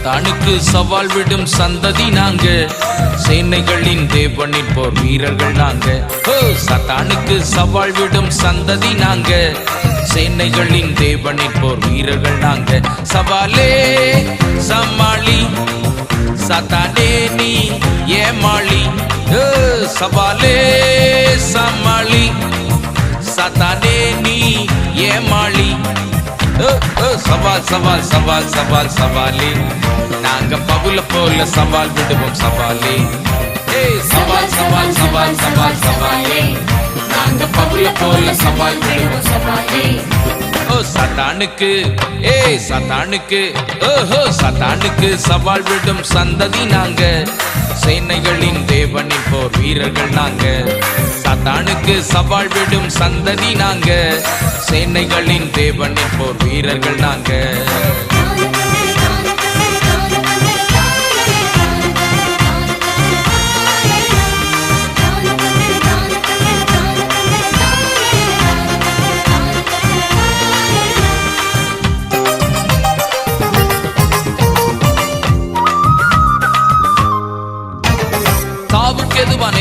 சத்தானுக்கு சவால் விடும் சந்ததி நாங்க, சேனைகளின் தேவனின் போர் வீரர்கள் நாங்க. சத்தானுக்கு சவால் விடும் சந்ததி நாங்க, சேனைகளின் தேவனின் போர் வீரர்கள் நாங்க. சவாலே சமாளி சத்தானே நீ ஏமாளி, சவாலே சமாளி சத்தானே நீ ஏமாளி. சவால் சவால் சவால் சவால் சவாலே, நாங்க பவுல போல சவால் விடுவோம் சவாலே. சவால் சவால் சவால் சவால் சவாலே, நாங்க பவுல போல சவால் விடுவோம் சவாலே. சத்தானுக்கு சத்தானுக்கு சத்தானுக்கு சவால் விடும் சந்ததி நாங்க, சேனைகளின் தேவனின் போர் வீரர்கள் நாங்க. சத்தானுக்கு சவால் விடும் சந்ததி நாங்க, சேனைகளின் தேவனின் போர் வீரர்கள் நாங்க.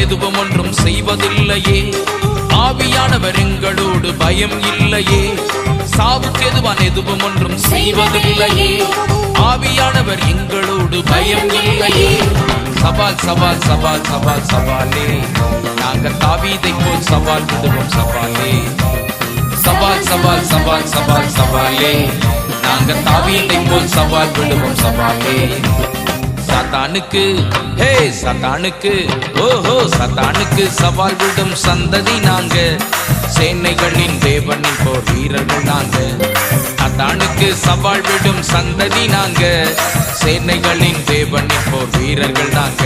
எதுவும் ஒன்றும் செய்வதில்லையே, ஆவியானவர் எங்களோடு பயம் இல்லையே. சாவுக்கு எதுவான் எதுவும் ஒன்றும் செய்வதில்லையே, ஆவியானவர் எங்களோடு பயம் இல்லையே. சவால் சவால் சவால் சவால் சவாலே, நாங்க தாவீதை போல் சவால் விடுவோம் சவாலே. சவால் சவால் சவால் சவால் சவாலே, நாங்க தாவீதை போல் சவால் விடுவோம் சவாலே. சத்தானுக்கு சத்தானுக்கு சத்தானுக்கு சவால் விடும் சந்ததி நாங்க, சேனைகளின் தேவனின் போர் வீரர்கள் நாங்க. சத்தானுக்கு சவால் விடும் சந்ததி நாங்க, சேனைகளின் தேவனின் போர் வீரர்கள் நாங்க.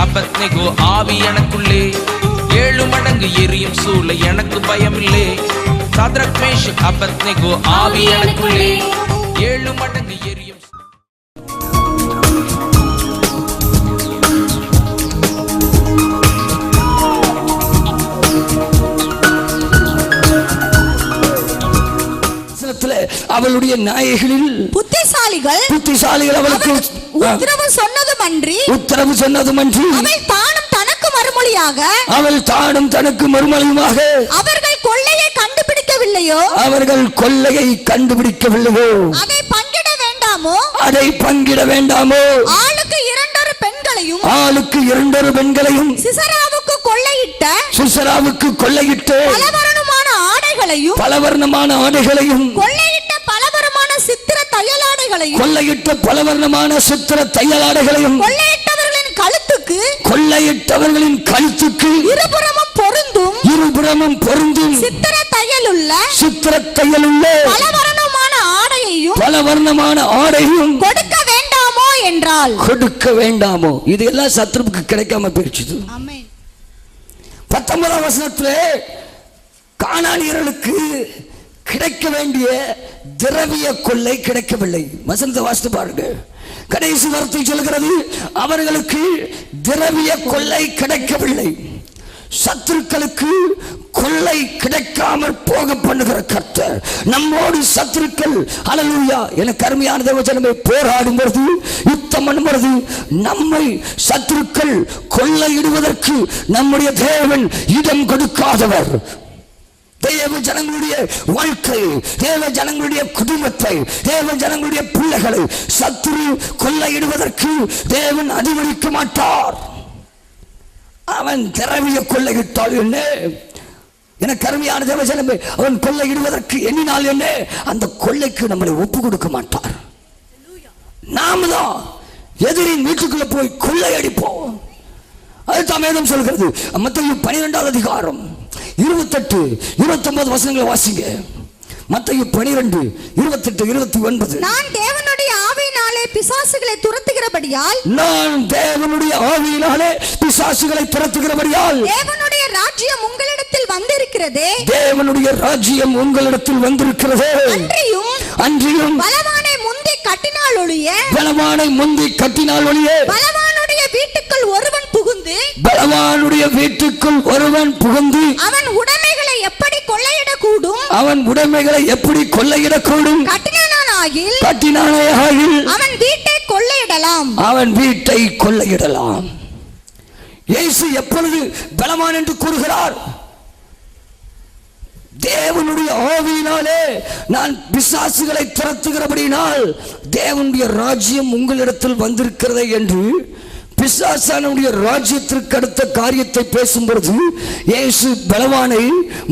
அபத்நேகோ ஆவி எனக்குள்ளே, 7 மடங்கு எரியும் சூளை எனக்கு பயமில்லை. சாத்ரக் மேஷக் அபத்நேகோ ஆவி எனக்குள்ளே, 7 மடங்கு எரியும். அவளுடைய நாயகிகளில் புத்திசாலிகள் அவளுக்கு உத்தரவு சொன்னதுமன்றி அவள் தானும் தனக்கு மறுமொழியுமாக அவர்கள் கொள்ளையை கண்டுபிடிக்கவில்லையோ அதை பங்கிட வேண்டாமோ ஆளுக்கு 2 பெண்களையும் சிசராவுக்கு கொள்ளையிட்ட பலவர்ணமான ஆடைகளையும் கொள்ளையிட்ட பலவர்ணமான சித்திர தையலாடைகளையும் கொள்ளையிட்டவர்களின் கழுத்துக்கு இருபுறமும் பொருந்தும் சித்திர தையலுள்ள பலவர்ணமான ஆடையும் கொடுக்க வேண்டாமோ இது எல்லாம் சத்ருவுக்கு கிடைக்காம போயிடுச்சு. 19ஆம் வசனத்திலே கானானியர்களுக்கு கிடைக்க வேண்டிய திரவிய கொள்ளை கிடைக்கவில்லை. வசனத்தை வாசித்து பாருங்க. கடைசி வார்த்தை சொல்கிறது, அவர்களுக்கு திரவிய கொள்ளை கிடைக்கவில்லை. சத்துருக்களுக்கு கொள்ளை கிடைக்காமல் போக பண்ணுகிற கர்த்தர் நம்மோடு. சத்துருக்கள் ஹல்லேலூயா எனக்கு அருமையான தேவஜனமே போராடும் பொழுது, யுத்தம் பண்ணும் பொழுது நம்மை சத்துருக்கள் கொள்ளையிடுவதற்கு நம்முடைய தேவன் இடம் கொடுக்காதவர். தேவ ஜனங்களுடைய வாழ்க்கை, தேவ ஜனங்களுடைய குடும்பத்தை, தேவ ஜனங்களுடைய பிள்ளைகளை சத்துரு கொள்ளையிடுவதற்கு தேவன் அனுமதிக்க மாட்டார். அவன் திரவிய கொள்ளையிட்டால் என்ன, எனக்கு அருமையான தேவ ஜனமே, அவன் கொள்ளையிடுவதற்கு எண்ணினால் என்ன, அந்த கொள்ளைக்கு நம்மளை ஒப்பு கொடுக்க மாட்டார். நாம தான் எதிரின் வீட்டுக்குள்ள போய் கொள்ளையடிப்போம். அதுதான் வேதம் சொல்கிறது. மத்தேயு 12ஆம் அதிகாரம் 28-29 வசனங்களை வாசிங்க. மத்தேயு 12:28-29. நான் தேவனுடைய ஆவியினாலே பிசாசுகளை துரத்துகிறபடியால் தேவனுடைய ராஜ்யம் உங்களிடத்தில் வந்திருக்கிறதே, தேவனுடைய ராஜ்யம் உங்களிடத்தில் வந்திருக்கிறதே, அன்றியும் பலவானை முந்தி கட்டினால் ஒழிய, பலவானை முந்தி கட்டினால் ஒழிய, பலவானுடைய வீட்டுக்குள் ஒருவன் புகுந்து, பலவானுடைய வீட்டுக்குள் ஒருவன் புகுந்து அவன் உடைமைகளை எப்படி கொள்ளையிடக்கூடும், அவன் உடைமைகளை எப்படி கொள்ளையிடக்கூடும், கட்டினானாகில் அவன் வீட்டை கொள்ளையிடலாம், அவன் வீட்டை கொள்ளையிடலாம். இயேசு எப்பொழுது பலவான் என்று கூறுகிறார்? தேவனுடைய ஆவியினாலே நான் பிசாசுகளை துரத்துகிறபடினால் தேவனுடைய ராஜ்யம் உங்களிடத்தில் வந்திருக்கிறதே என்று பிசாசானுடைய ராஜ்யத்திற்கு அடுத்த காரியத்தை பேசும்பொழுது இயேசு பலவானை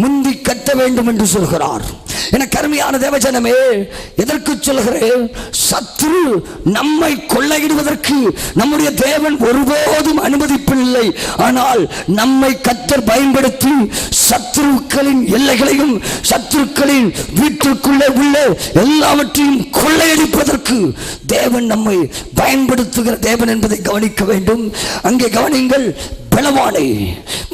முந்தி கட்ட வேண்டும் என்று சொல்கிறார். எனக்கு அருமையான தேவஜனமே, எதற்கு சொல்கிறேன்? சத்துரு நம்மை கொள்ளையிடுவதற்கு நம்முடைய தேவன் ஒருபோதும் அனுமதிப்பில்லை. ஆனால் நம்மை கர்த்தர் பயன்படுத்தி சத்துருக்களின் எல்லைகளையும் சத்துருக்களின் வீட்டிற்குள்ளே உள்ள எல்லாவற்றையும் கொள்ளையடிப்பதற்கு தேவன் நம்மை பயன்படுத்துகிற தேவன் என்பதை கவனிக்க வேண்டும். அங்கே கவனிங்கள், பலவானை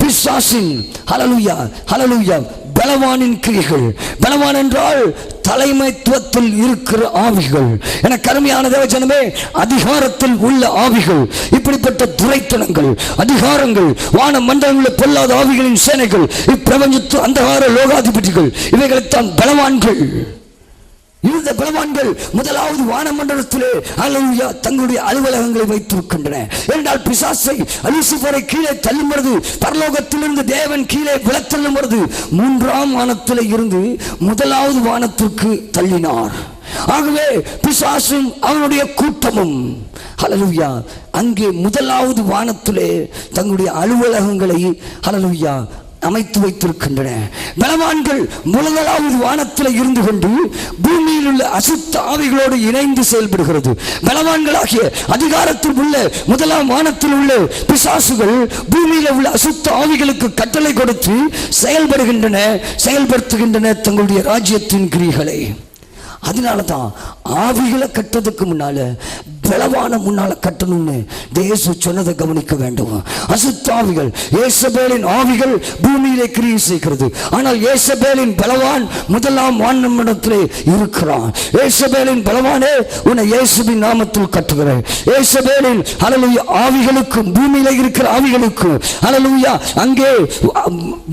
பிசாசின் ஹல்லேலூயா ஹல்லேலூயா பலவானின் கிரியைகள். பலவான் என்றால் தலைமைத்துவத்தில் இருக்கிற ஆவிகள். என கருமையான தேவஜனமே, அதிகாரத்தில் உள்ள ஆவிகள், இப்படிப்பட்ட துரைத்தனங்கள், அதிகாரங்கள், வான மண்டலங்களில் பொல்லாத ஆவிகளின் சேனைகள், இப்பிரபஞ்சத்து அந்தகார லோகாதிபதிகள், இவைகளைத்தான் பலவான்கள். இந்த பலவான்கள் முதலாவது வானமண்டலத்திலே அல்லேலூயா தங்களுடைய அலுவலகங்களை வைத்திருக்கின்றன. என்றால் பிசாசை லூசிபரை கீழே தள்ளும் பொழுது, பரலோகத்திலிருந்து தேவன் கீழே விழத்தள்ளும் பொழுது மூன்றாம் வானத்திலே இருந்து முதலாவது வானத்திற்கு தள்ளினார். ஆகவே பிசாசும் அவனுடைய கூட்டமும் அல்லேலூயா அங்கே முதலாவது வானத்திலே தங்களுடைய அலுவலகங்களை அல்லேலூயா அமைத்து வைத்திருக்கின்றன. பலவான்கள் முதலாவது வானத்தில் இருந்து கொண்டு பூமியில் உள்ள அசுத்த ஆவிகளோடு இணைந்து செயல்படுகிறது. பலவான்களாகிய அதிகாரத்தில் உள்ள முதலாம் வானத்தில் உள்ள பிசாசுகள் பூமியில் உள்ள அசுத்த ஆவிகளுக்கு கட்டளை கொடுத்து செயல்படுத்துகின்றன தங்களுடைய ராஜ்யத்தின் கிரியைகளை. அதனாலதான் ஆவிகளை கட்டதுக்கு முன்னால பலவான முன்னால கட்டணும்னு இயேசு சொன்னதை கவனிக்க வேண்டும். அசுத்தாவிகள், யேசபேலின் ஆவிகள் பூமியிலே கிரியை செய்கிறது. ஆனால் யேசபேலின் பலவான் முதலாம் வானமண்டலத்திலே இருக்கிறான். யேசபேலின் பலவானே, உன்னை இயேசுவின் நாமத்தில் கட்டுகிறேன். யேசபேலின் ஹல்லேலூயா ஆவிகளுக்கும் பூமியிலே இருக்கிற ஆவிகளுக்கும் ஹல்லேலூயா அங்கே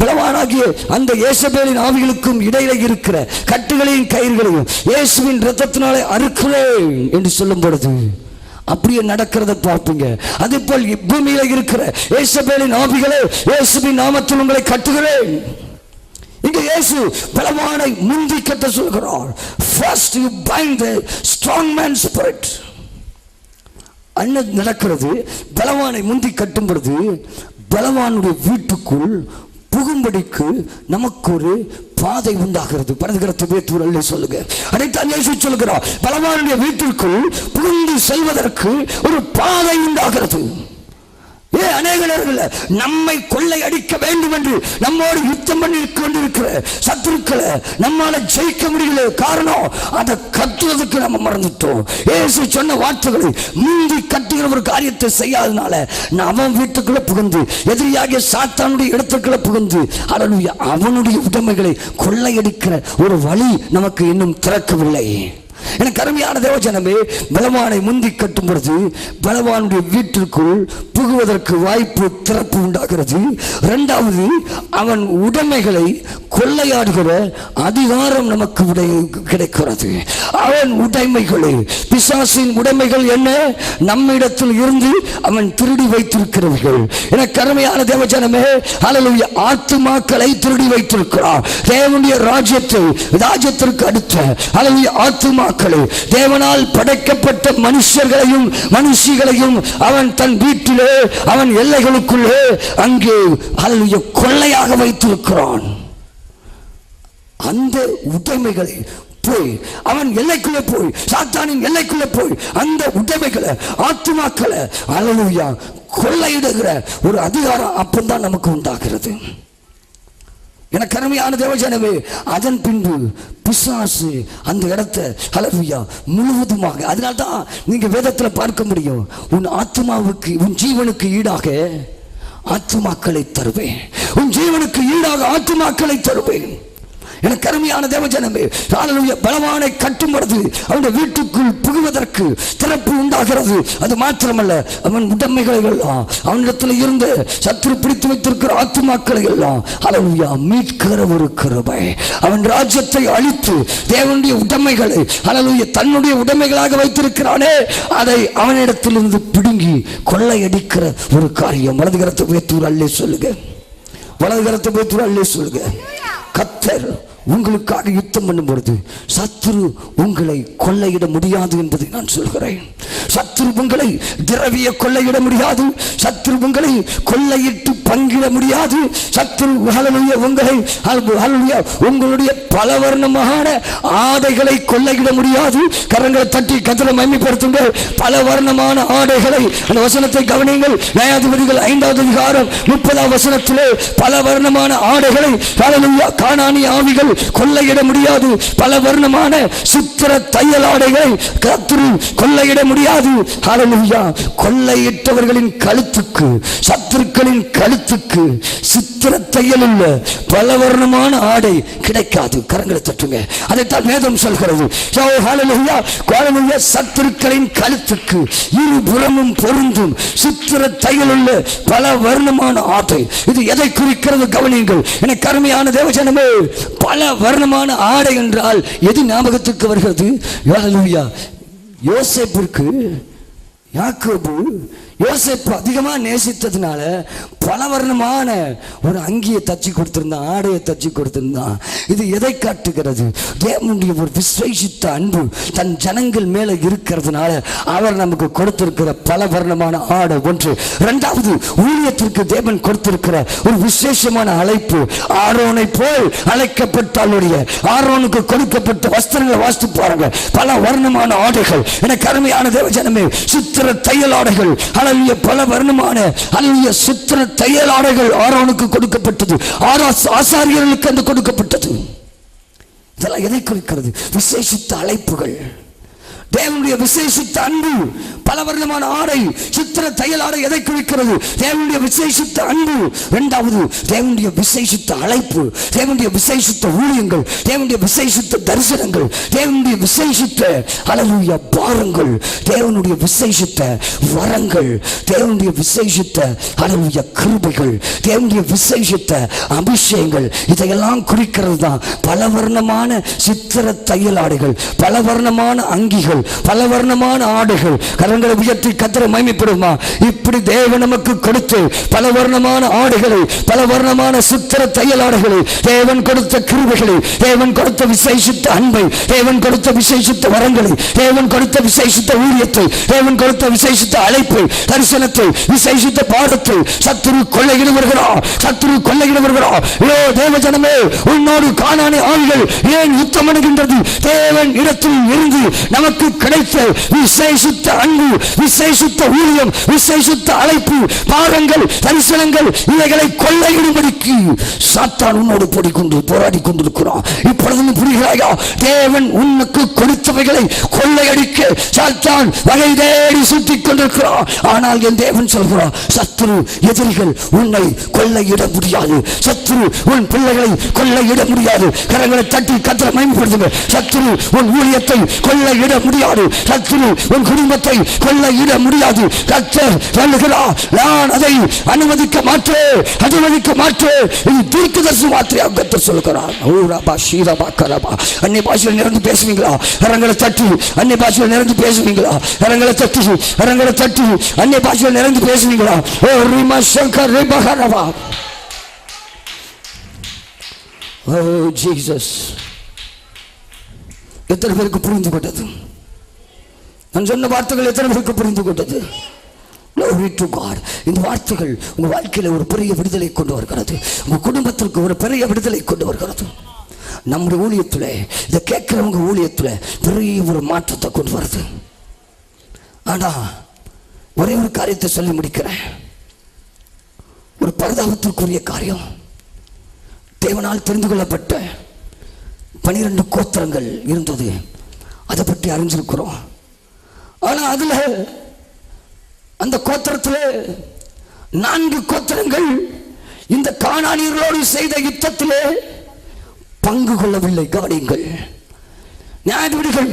பலவானாகிய அந்த யேசபேலின் ஆவிகளுக்கும் இடையிலே இருக்கிற கட்டுகளையும் கயிறுகளையும் இயேசுவின் இரத்தத்தினாலே அறுக்கிறேன் என்று சொல்லும் பொழுது அப்படியே நடக்கிறத பார்ப்பீங்க. அதே போல் பூமியில இருக்கிற யேசபேலின் ஆவிகளே, இயேசுவின் நாமத்தில் உங்களை கட்டுகிறேன். இங்க இயேசு பலவானை முந்தி கட்ட சொல்கிறார். First you bind the strong man's spirit. என்ன நடக்கிறது? பலவானை முந்தி கட்டும் பொழுது பலவானுடைய வீட்டுக்குள் புகும்படிக்கு நமக்கு ஒரு பாதை உண்டாகிறது. பரதுகிறத்து பேதுரு சொல்லுங்க, அதைத்தான் இயேசு சொல்கிறார். பலவானுடைய வீட்டிற்குள் புகுந்து செல்வதற்கு ஒரு பாதை உண்டாகிறது. அநேக நேரங்களில் நம்மை கொள்ளை அடிக்க வேண்டும் என்று நம்மோடு யுத்தம் பண்ணி கொண்டிருக்கிற சத்துருக்களை நம்மால ஜெயிக்க முடியல. காரணம், அதை கட்டுவதற்கு நம்ம மறந்துட்டோம். இயேசு சொன்ன வார்த்தைகளை முந்தி கட்டுகிற ஒரு காரியத்தை செய்யாதனால அவன் வீட்டுக்குள்ள புகுந்து எதிரியாகிய சாத்தானுடைய இடத்துக்குள்ள புகுந்து அல்லேலூயா அவனுடைய உடைமைகளை கொள்ளையடிக்கிற ஒரு வழி நமக்கு இன்னும் திறக்கவில்லை. எனக்கு அருமையான தேவஜனமே, பலவானை முந்தி கட்டும் பொழுது பலவானுடைய வீட்டிற்குள் புகுவதற்கு வாய்ப்பு திறப்பு உண்டாகிறது. இரண்டாவது, அவன் உடைமைகளை கொள்ளையாடுகிற அதிகாரம் நமக்கு கிடைக்கிறது. அவன் உடைமைகளை, பிசாசின் உடைமைகள் என்ன? நம்மிடத்தில் இருந்து அவன் திருடி வைத்திருக்கிறவர்கள். எனக்கு அருமையான தேவஜனமே, அல்லேலூயா ஆத்துமாக்களை திருடி வைத்திருக்கிறார். தேவனுடைய ராஜ்யத்திற்கு அடுத்த அல்லேலூயா ஆத்துமா தேவனால் படைக்கப்பட்ட மனுஷர்களையும் மனுஷிகளையும் அவன் தன் வீட்டிலே அவன் எல்லைகளுக்குள்ளே அங்கே அல்லேலூயா கொள்ளையாக வைத்திருக்கிறான். அந்த உடைமைகளை போய் அவன் எல்லைக்குள்ளே போய் சாத்தானின் எல்லைக்குள்ளே போய் அந்த உடைமைகளை ஆத்துமாக்களை அல்லேலூயா கொள்ளையிடுகிற ஒரு அதிகாரம் அப்பந்தான் நமக்கு உண்டாகிறது. எனக்கு அருமையான தேவஜனமே, அதன் பின்பு பிசாசு அந்த இடத்தை அல்லேலூயா முழுவதுமாக, அதனால்தான் நீங்க வேதத்துல பார்க்க முடியும், உன் ஆத்மாவுக்கு உன் ஜீவனுக்கு ஈடாக ஆத்துமாக்களை தருவேன், உன் ஜீவனுக்கு ஈடாக ஆத்துமாக்களை தருவேன். எனக்கு அருமையான தேவஜனமே, ஹல்லேலூயா. பலவானை கட்டும் பொழுது அவனுடைய வீட்டுக்குள் புகுவதற்கு திறப்பு உண்டாகிறது. அது மாத்திரமல்ல, அவன் உடைமைகளை எல்லாம், அவனிடத்தில் இருந்து சத்துரு பிடித்து வைத்திருக்கிற ஆத்துமாக்களை எல்லாம் ஹல்லேலூயா மீட்கிற ஒரு கிருபை. அவன் ராஜ்யத்தை அழித்து தேவனுடைய உடைமைகளை ஹல்லேலூயா தன்னுடைய உடைமைகளாக வைத்திருக்கிறானே, அதை அவனிடத்திலிருந்து பிடுங்கி கொள்ளையடிக்கிற ஒரு காரியம். வலது கரத்தை உயர்த்தி அல்லே சொல்லுங்க. வலது கரத்தை உயர்த்தி அல்லே சொல்லுங்க. கர்த்தர் உங்களுக்காக யுத்தம் பண்ணும் பொழுது சத்துரு உங்களை கொள்ளையிட முடியாது என்பதை நான் சொல்கிறேன். சத்துரு உங்களை திரவிய கொள்ளையிட முடியாது. சத்துரு உங்களை கொள்ளையிட்டு பங்கிட முடியாது. சத்துரு ஹல்லேலூயா உங்களை ஹல்லேலூயா உங்களுடைய பலவர்ணமான ஆடைகளை கொள்ளையிட முடியாது. கரங்களை தட்டி கர்த்தரை மகிமைப்படுத்துங்க. பலவர்ணமான ஆடைகளை, அந்த வசனத்தை கவனியுங்கள். நியாயாதிபதிகள் 5வது அதிகாரம் 30வது வசனத்திலே பலவர்ணமான ஆடைகளை ஹல்லேலூயா கானானிய ஆவிகள் கொள்ளையிட முடியாது. பல வர்ணமான சித்திர தையல் ஆடைகளை கர்த்தர் கொள்ளையிட முடியாது. ஹல்லேலூயா. கொள்ளையிட்டவர்களின் கழுத்துக்கு, சத்துருக்களின் கழுத்துக்கு சித்திர தையல் உள்ள பல வர்ணமான ஆடை கிடைக்காது. கரங்களை தட்டுங்க. அதைத்தான் வேதம் சொல்கிறது. ஹல்லேலூயா. ஹல்லேலூயா. சத்துருக்களின் கழுத்துக்கு இருபுறமும் பொருந்தும் சித்திர தையல் உள்ள பல வர்ணமான ஆடை. இது எதை குறிக்கிறது கவனியுங்கள். எனக்கு அருமையான தேவஜனமே, பல வர்ணமான ஆடை என்றால் எது ஞாபகத்துக்கு வருகிறது? ஹல்லேலூயா. யோசேப்பிற்கு யாக்கோபு யோசேப்பு அதிகமாக நேசித்ததுனால பலவர்ணமான ஒரு அங்கியை தச்சு கொடுத்திருந்தான், ஆடையை தச்சு கொடுத்திருந்தான். இது எதை காட்டுகிறது? தேவனுடைய ஒரு விசேஷித்த அன்பு தன் ஜனங்கள் மேல இருக்கிறதுனால அவர் நமக்கு கொடுத்திருக்கிற பலவர்ணமான ஆடை ஒன்று. இரண்டாவது, ஊழியத்திற்கு தேவன் கொடுத்திருக்கிற ஒரு விசேஷமான அழைப்பு. ஆரோனை போல் அழைக்கப்பட்டாலுடைய ஆரோனுக்கு கொடுக்கப்பட்ட வஸ்திரங்களை வாசித்து பாருங்க. பல வர்ணமான ஆடைகள். எனக்கு அருமையான தேவஜனமே, சித்திர தையல் ஆடைகள். பல வர்ணமான சித்திர தையல் ஆடைகள் ஆரோனுக்கு கொடுக்கப்பட்டது. ஆசாரியர்களுக்கு அந்த கொடுக்கப்பட்டது. இதெல்லாம் எதை குறிக்கிறது? விசேஷித்த அழைப்புகள், தேவனுடைய விசேஷித்த அன்பு. பலவர்ணமான ஆடை, சித்திர தையல் ஆடை எதை குறிக்கிறது? தேவனுடைய விசேஷித்த அன்பு. இரண்டாவது, தேவனுடைய விசேஷித்த அழைப்பு, தேவனுடைய விசேஷித்த ஊழியங்கள், தேவனுடைய விசேஷித்த தரிசனங்கள், தேவனுடைய விசேஷித்த ஹல்லேலூயா பாரங்கள், தேவனுடைய விசேஷித்த வரங்கள், தேவனுடைய விசேஷித்த ஹல்லேலூயா கிருபைகள், தேவனுடைய விசேஷித்த அபிஷேகங்கள். இதையெல்லாம் குறிக்கிறது தான் பலவர்ணமான சித்திர தையல் ஆடைகள், பலவர்ணமான அங்கிகள், பலவர்ணமான ஆடைகள். கரங்களை உயர்த்தி கர்த்தரை மகிமைப்படுமா? இப்படி தேவன் நமக்கு கொடுத்து பலவர்ணமான ஆடைகளை, பலவர்ணமான சித்திர தையல் ஆடைகளை, தேவன் கொடுத்த கிருபைகளை, தேவன் கொடுத்த விசேஷித்த அன்பை, தேவன் கொடுத்த விசேஷித்த வரங்களை, தேவன் கொடுத்த விசேஷித்த ஊழியத்தை, தேவன் கொடுத்த விசேஷித்த அழைப்பை, தரிசனத்தை, விசேஷித்த பாடத்தை சத்துரு கொள்ளையிட வருகிறார். சத்துரு கொள்ளையிட வருகிறார். ஏ தேவஜனமே, உன்னோடு கானானிய ஆவிகள் ஏன் யுத்தம் பண்ணுகின்றது? தேவன் இடத்தில் இருந்து நமக்கு கிடைத்த விசேஷித்த அன்பு, விசேஷித்த ஊழியம், விசேஷித்த அழைப்பு, பாரங்கள், தரிசனங்கள், இவைகளை கொள்ளையிடும்படிக்கு சாத்தான் உன்னோடு போராடி கொண்டிருக்கிறான். இப்பொழுது புரிகிறாயா? தேவன் உனக்கு கொடுத்தவைகளை கொள்ளையடிக்க சாத்தான் வகை தேடி சுற்றிக் கொண்டிருக்கிறான். ஆனால் என் தேவன் சொல்கிறார், சத்துரு எதிரிகள் உன்னை கொள்ளையிட முடியாது. சத்துரு உன் பிள்ளைகளை கொள்ளையிட முடியாது. கரங்களை தட்டி கர்த்தரை மகிமைப்படுத்துங்க. சத்துரு உன் ஊழியத்தை கொள்ளையிட முடியாது. சத்துரு உன் குடும்பத்தை கொள்ளையிட முடியாது. கர்த்தர் சொல்லுகிறார், நான் அதை அனுமதிக்க மாட்டேன், அனுமதிக்க மாட்டேன். இது தீர்க்கதரிசி வார்த்தையாக கர்த்தர் சொல்லுகிறார். ஓரபா ஷீரபா கரபா. அன்னை பாஷையில் நிறைந்து பேசுவீங்களா? கரங்களை தட்டி அன்னை பாஷையில் நிறைந்து பேசுவீங்களா? கரங்களை தட்டி, கரங்களை தட்டி அன்னை பாஷையில் நிறைந்து பேசுவீங்களா? ஓ ரிமா சங்கர் ரிபஹரபா. ஓ ஜீசஸ். எத்தனை பேருக்கு புரிந்து கொண்டது? நான் சொன்ன வார்த்தைகள் எத்தனை பேருக்கு புரிந்து கொண்டது? Glory to God. இந்த வார்த்தைகள் உங்க வாழ்க்கையில ஒரு பெரிய விடுதலை கொண்டு வருகிறது. உங்க குடும்பத்திற்கு ஒரு பெரிய விடுதலை கொண்டு வருகிறது. நம்முடைய ஊழியத்துல, இதை கேட்கிறவங்க ஊழியத்துல பெரிய ஒரு மாற்றத்தை கொண்டு வருது. ஆனா ஒரே ஒரு காரியத்தை சொல்லி முடிக்கிறேன். ஒரு பரிதாபத்திற்குரிய காரியம். தேவனால் தெரிந்து கொள்ளப்பட்ட 12 கோத்திரங்கள் இருந்தது. அதை பற்றி அறிஞ்சிருக்கிறோம். ஆனா அதுல அந்த கோத்திரத்தில் 4 கோத்திரங்கள் இந்த கானானியர்களோடு செய்த யுத்தத்திலே பங்கு கொள்ளவில்லை. கவனியுங்கள், நியாயாதிபதிகள்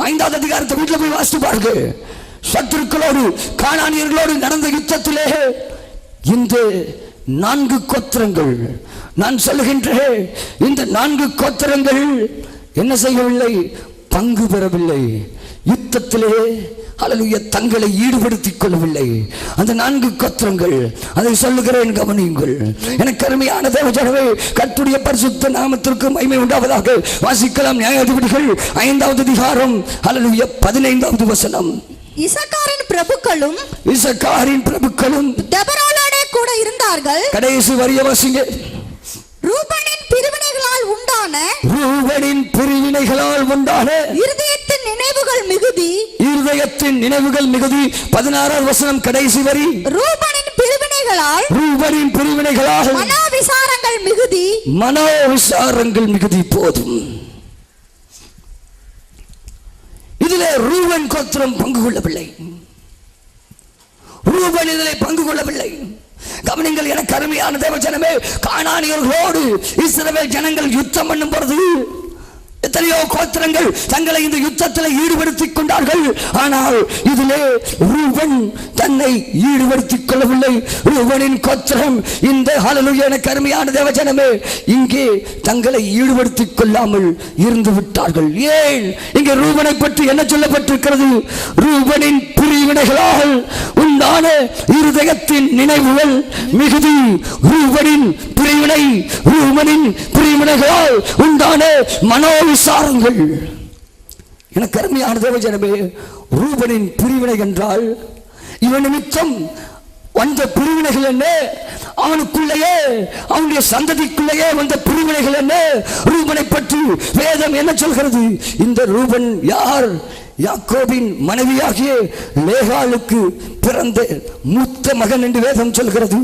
5வது அதிகாரத்தை வீட்டில் போய் வாசித்து பாருங்க. சத்துருக்களோடு கானானியர்களோடு நடந்த யுத்தத்திலே இந்த 4 கோத்திரங்கள், நான் சொல்லுகின்றேன், இந்த 4 கோத்திரங்கள் என்ன செய்யவில்லை? பங்கு பெறவில்லை. யுத்தத்திலே அல்லேலூயா தங்களை ஈடுபடுத்திக் கொள்ளவில்லை. அந்த 4 கோத்திரங்கள், அதை சொல்லுகிறேன், கவனியுங்கள். எனக்கு அருமையான தேவஜனமே, கர்த்தருடைய பரிசுத்த நாமத்திற்கு மகிமை உண்டாவதாக. வாசிக்கலாம் நியாயாதிபதிகள் 5வது அதிகாரம் அல்லேலூயா 15வது வசனம். இசக்காரின் பிரபுக்களும் தெபொராளோடே கூட இருந்தார்கள். கடைசி வரிய வாசிங்க. ரூபனின் பிரிவினைகளால் உண்டான இருதயத்தின் நினைவுகள் மிகுதி. 16வது வசனம் கடைசி வரி. ரூபனின் பிரிவினைகளால் மனோவிசாரங்கள் மிகுதி. போதும். இதிலே ரூபன் கோத்திரம் பங்கு கொள்ளவில்லை. ரூபன் இதிலே பங்கு கொள்ளவில்லை. கவனிங்கள், எனக்கு அருமையான தேவஜனமே, கானானியர்களோடு இஸ்ரவேல் ஜனங்கள் யுத்தம் பண்ணும் பொழுது எத்தனையோ கோத்திரங்கள் தங்களை இந்த யுத்தத்தில் ஈடுபடுத்திக் கொண்டார்கள். ஆனால் இதிலே ரூபன் தன்னை ஈடுபடுத்திக் கொள்ளவில்லை. ரூபனின் கோத்திரம் இந்த ஹல்லேலூயா, எனக்கு அருமையான தேவஜனமே, இங்கே தங்களை ஈடுபடுத்திக் கொள்ளாமல் இருந்து விட்டார்கள். ஏன்? இங்கே ரூபனை பற்றி என்ன சொல்லப்பட்டிருக்கிறது? ரூபனின் பிரிவினைகளால் உண்டான இருதயத்தின் நினைவுகள் மிகுதி. ரூபனின் பிரிவினைகளால் உண்டான மனோவிசாரங்கள். எனக்கு அருமையான தேவஜனமே, ரூபனின் பிரிவினை என்றால் இவன் நிமித்தம் வந்த பிரிவினைகள் என்ன? அவனுக்குள்ளேயே, அவனுடைய சந்ததிக்குள்ளேயே வந்த பிரிவினைகள் என்ன? ரூபனை பற்றி வேதம் என்ன சொல்கிறது? இந்த ரூபன் யார்? யாக்கோபின் மனைவியாகிய லேகாளுக்கு பிறந்த மூத்த மகன் என்று வேதம் சொல்கிறது.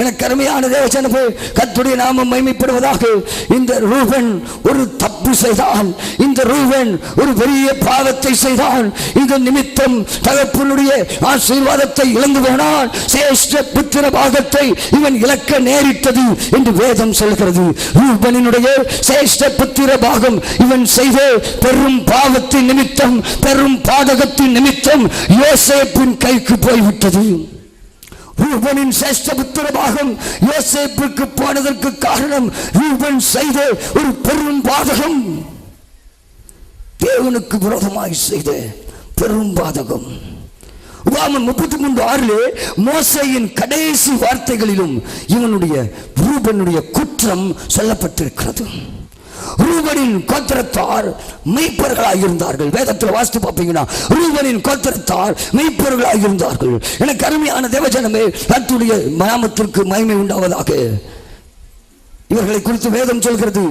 எனக்கு அருமையான தேவஜனமே, கர்த்தருடைய நாமம் மகிமைப்படுவதாக. இந்த ரூபன் ஒரு தப்பு செய்தான். இந்த ரூபன் ஒரு பெரிய பாவத்தை செய்தான். இதன் நிமித்தம் தகப்பனுடைய ஆசீர்வாதத்தை இழந்து போனான். சேஷ்ட புத்திர பாகத்தை இவன் இழக்க நேரிட்டது என்று வேதம் சொல்கிறது. ரூபனினுடைய சேஷ்ட புத்திர பாகம் இவன் செய்த பெரும் பாவத்தின் நிமித்தம், பெரும் பாதகத்தின் நிமித்தம் யோசேப்பின் கைக்கு போய்விட்டது. ரூபனின் சேஷ்ட புத்திர பாகம் யோசேப்புக்கு போனதற்கு காரணம் ரூபன் செய்த ஒரு பெரும் பாதகம். தேவனுக்கு விரோதமாய் செய்த பெரும் பாதகம். உபாகமம் 33:6 மோசேயின் கடைசி வார்த்தைகளிலும் இவனுடைய ரூபனுடைய குற்றம் சொல்லப்பட்டிருக்கிறது. ரூபனின் கோத்திரத்தார் மெய்ப்பர்களாக இருந்தார்கள். வேதத்தில் வாசித்து பார்ப்பீங்கன்னா ரூபனின் கோத்திரத்தார் மெய்ப்பர்களாக இருந்தார்கள். எனக்கு அருமையான தேவஜனமே, கர்த்தருடைய நாமத்திற்கு மகிமை உண்டாவதாக. இவர்களை குறித்து வேதம் சொல்கிறது,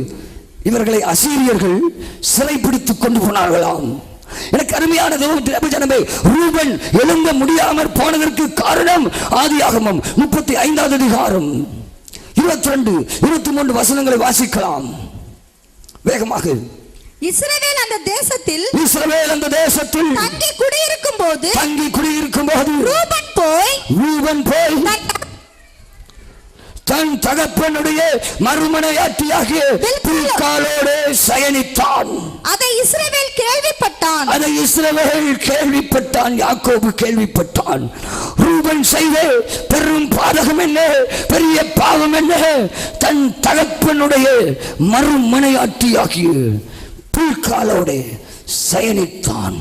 இவர்களை அசீரியர்கள் சிறைப்பிடித்துக் கொண்டு போனார்களாம். எனக்கு அருமையான தேவஜனமே, ரூபன் எழும்ப முடியாமல் போனதற்கு காரணம் ஆதியாகமம் 35வது அதிகாரம் 22, 23 வசனங்களை வாசிக்கலாம் வேகமாக. இஸ்ரவேல் அந்த தேசத்தில் தங்கி குடியிருக்கும் போது ரூபன் போய் தன் தகப்பனுடைய மறுமனையாட்டியாகிய பில்காளோடு சயனித்தான். அதை இஸ்ரவேல் கேள்விப்பட்டான். யாக்கோபு கேள்விப்பட்டான். ரூபன் செய்த பெரும் பாதகம் என்ன, பெரிய பாவம் என்ன? தன் தகப்பனுடைய மறுமனையாட்டியாகிய பில்காளோடு சயனித்தான்.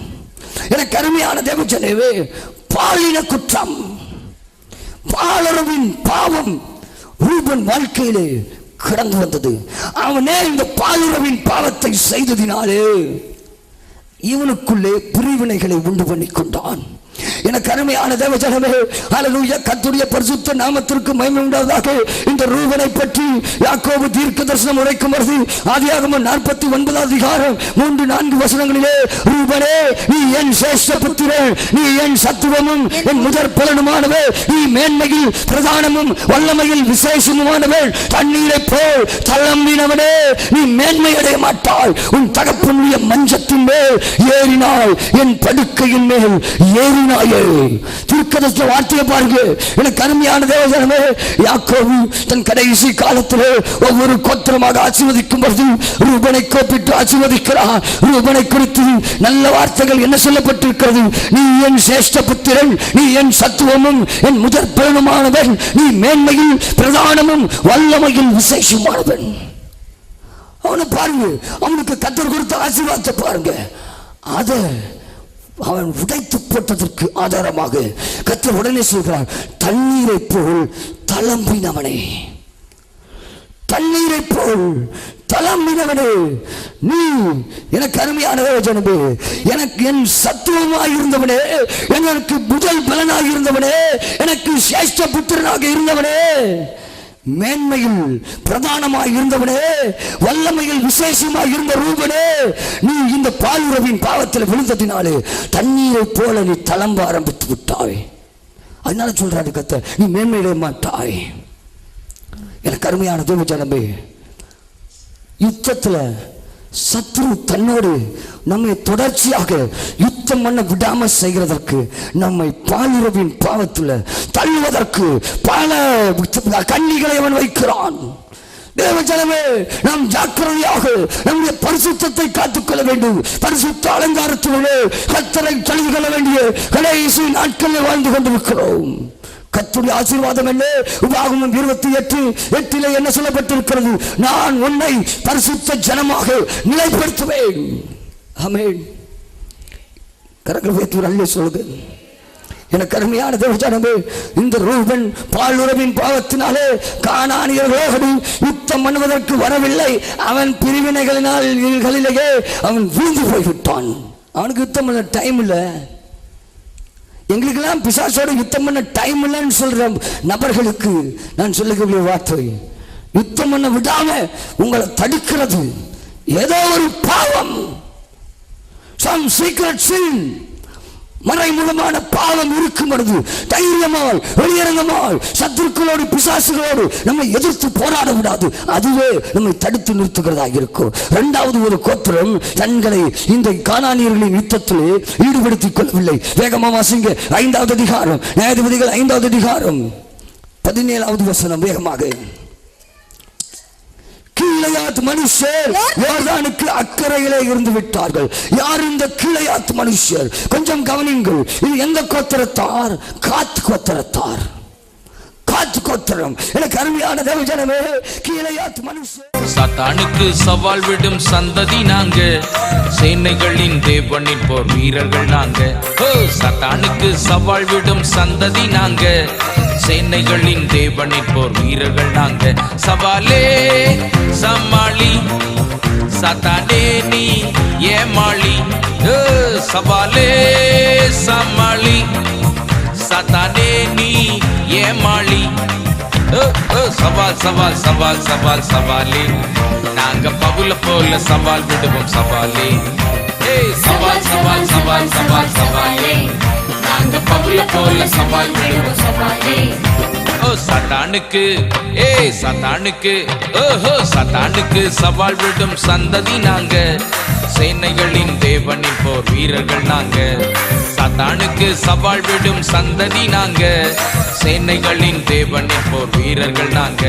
எனக்கு அருமையான தேவஜனமே, பாலின குற்றம், பாலுறவின் பாவம் ரூபன் வாழ்க்கையிலே கடந்து வந்தது. அவனே இந்த பாலுறவின் பாவத்தை செய்ததினாலே இவனுக்குள்ளே பிரிவினைகளை உண்டு பண்ணி கொண்டான். எனக்கு அருமையான தேவஜனமே, ஹல்லேலூயா, கர்த்தருடைய பரிசுத்த நாமத்திற்கு மகிமை உண்டாவதாக. இந்த ரூபனை பற்றி யாக்கோபு தீர்க்கதரிசனம் உரைக்கும் பொழுது ஆதியாகமம் 49வது அதிகாரம் 3-4 வசனங்களிலே, ரூபனே, நீ என் சேஷ்ட புத்திரன், நீ என் சத்துவமும் என் முதற் பலனுமானவன், நீ மேன்மையில் பிரதானமும் வல்லமையில் விசேஷமுமானவன், தண்ணீரை போல் தள்ளம்பினவனே, நீ மேன்மை அடைய மாட்டாய். உன் தகப்பனுடைய மஞ்சத்தின் மேல் ஏறினாய், என் படுக்கையின் மேல் ஏறி தள்ளினாயே. தீர்க்கதரிசன வார்த்தையை பாருங்க. எனக்கு அருமையான தேவஜனமே, யாக்கோபு தன் கடைசி காலத்திலே ஒவ்வொரு கோத்திரமாக ஆசீர்வதிக்கும் பொழுது ரூபனை கோப்பிட்டு ஆசீர்வதிக்கிறார். ரூபனை குறித்து நல்ல வார்த்தைகள் என்ன சொல்லப்பட்டிருக்கிறது? நீ என் சிரேஷ்ட புத்திரன், நீ என் சத்துவமும் என் முதற் பலனுமானவன், நீ மேன்மையில் பிரதானமும் வல்லமையில் விசேஷமானவன். அவனை பாருங்க, அவனுக்கு கர்த்தர் கொடுத்த ஆசீர்வாதத்தை பாருங்க. அதை அவன் உடைத்து போட்டதற்கு ஆதாரமாக கர்த்தர் உடனே சொல்கிறார், தண்ணீரை போல் தளம்பினவனே, தண்ணீரை போல் தளம்பினவனே, நீ எனக்கு அருமையான ஜனமே, எனக்கு என் சத்துவமாக இருந்தவனே, எனக்கு முதல் பலனாக இருந்தவனே, எனக்கு சிரேஷ்ட புத்திரனாக இருந்தவனே, மேன்மையில் பிரதானமாக இருந்தவனே, வல்லமையில் விசேஷமாக இருந்த ரூபனே, நீ இந்த பாலுறவின் பாவத்தில் விழுந்ததினாலே தண்ணீரை போல நீ தளம்ப ஆரம்பித்து விட்டாய். அதனால சொல்றாரு கர்த்தர், நீ மேன்மையிட மாட்டாய். எனக்கு அருமையான தேவஜனமே, யுத்தத்தில் சத்ரு தன்னோடு நம்மை தொடர்ச்சியாக யுத்தம் பண்ண விடாம செய்கிறதற்கு, நம்மை பாலுறவின் பாவத்தில் தள்ளுவதற்கு பல கண்ணிகளை அவன் வைக்கிறான். தேவஜனமே, நாம் ஜாக்கிரதையாக நம்முடைய பரிசுத்தத்தை காத்துக்கொள்ள வேண்டும். பரிசுத்த அலங்காரத்திலே கர்த்தரை தொழுது கொள்ள வேண்டிய கடைசி நாட்களில் வாழ்ந்து கொண்டிருக்கிறோம். கர்த்தருடைய ஆசீர்வாதம் என்ன? உபாகமம் 28:8 என்ன சொல்லப்பட்டிருக்கிறது? நான் உன்னை பரிசுத்த ஜனமாக நிலைப்படுத்துவேன். ஆமென். கரங்களை உயர்த்தி அல்லேலூயா சொல்லுங்க. எனக்கு அருமையான தேவஜனமே, இந்த ரூபன் பாலுறவின் பாவத்தினாலே கானானியர்களோடு யுத்தம் பண்ணுவதற்கு வரவில்லை. அவன் பிரிவினைகளினாலே அவன் வீழ்ந்து போய்விட்டான். அவனுக்கு யுத்தம் பண்ண டைம் இல்லை. எங்களுக்கெல்லாம் பிசாசோட யுத்தம் பண்ண டைம் இல்லைன்னு சொல்ற நபர்களுக்கு நான் சொல்லக்கூடிய வார்த்தை, யுத்தம் பண்ண விடாம உங்களை தடுக்கிறது ஏதோ ஒரு பாவம், some secret sin, மறைமுகமான பாவம் இருக்கும் பொழுது தைரியமால் வெளியரங்கமால் சத்துருக்களோடு பிசாசுகளோடு நம்மை எதிர்த்து போராட விடாது. அதுவே நம்மை தடுத்து நிறுத்துகிறதாக இருக்கும். இரண்டாவது ஒரு கோத்திரம் தங்களை இந்த கானானியர்களின் யுத்தத்திலே ஈடுபடுத்திக் கொள்ளவில்லை. வேகமா வாசிங்க. 5வது அதிகாரம், நியாயாதிபதிகள் 5வது அதிகாரம் 17வது வசனம். வேகமாக. கீழையாத் மனுஷர் யோர்தானுக்கு அக்கறையிலே இருந்து விட்டார்கள். யார் இந்த கீழையாத் மனுஷர்? கொஞ்சம் கவனிங்கள். இது எந்த கோத்திரத்தார்? காத் கோத்திரத்தார். காத் கோத்திரம். எனக்கு அருமையான தேவஜனமே, கீழையாத் மனுஷர் சாத்தானுக்கு சவால் விடும் சந்ததி நாங்க, சேனைகளின் தேவனின் போர் வீரர்கள் நாங்க. சாத்தானுக்கு சவால் விடும் சந்ததி நாங்க, சேனைகளின் தேவனின் போர் வீரர்கள் நாங்க. சவாலே சமாளி, சாத்தானே நீ ஏமாளி. சவாலே சமாளி, சாத்தானே நீ ஏமாளி. சவால் சவால் சவால் சவால் சவாலே, நாங்க பவுல போல சவால் விடுவோம் சவாலே. சவால் சவால் சவால் சவால் சவாலே, நாங்க பவுல போல சவால் விடுவோம் சவாலே. சாத்தானுக்கு சாத்தானுக்கு சாத்தானுக்கு சவால் விடும் சந்ததி நாங்க, சேனைகளின் தேவனின் போர் வீரர்கள் நாங்க. சாத்தானுக்கு சவால் விடும் சந்ததி நாங்க, சேனைகளின் தேவனின் போர் வீரர்கள் நாங்க.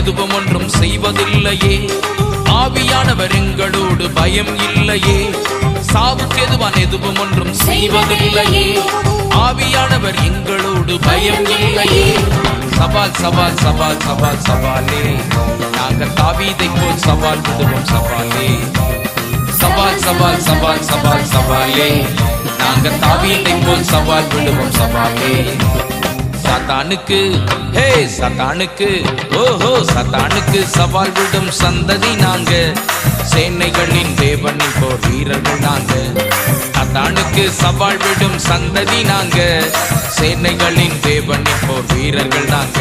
எதுவும் ஒன்றும் செய்வதில்லையே, ஆவியானவர் எங்களோடு பயம் இல்லையே. சாவுக்கு எதுவும் ஒன்றும் செய்வதில்லையே, ஆவியானவர் எங்களோடு பயம் இல்லையே. சவால் சவால் சவால் சவால் சவாலே, நாங்கள் தாவீதை போல் சவால் விடுவோம் சவாலே. சவால் சவால் சவால் சவால் சவாலே, நாங்கள் தாவீதை போல் சவால் விடுவோம் சவாலே. சாத்தானுக்கு சாத்தானுக்கு சாத்தானுக்கு சவால் விடும் சந்ததி நாங்க, சேனைகளின் தேவனின் போர் வீரர்கள் நாங்க. சாத்தானுக்கு சவால் விடும் சந்ததி நாங்க, சேனைகளின் தேவனின் போர் வீரர்கள் நாங்க.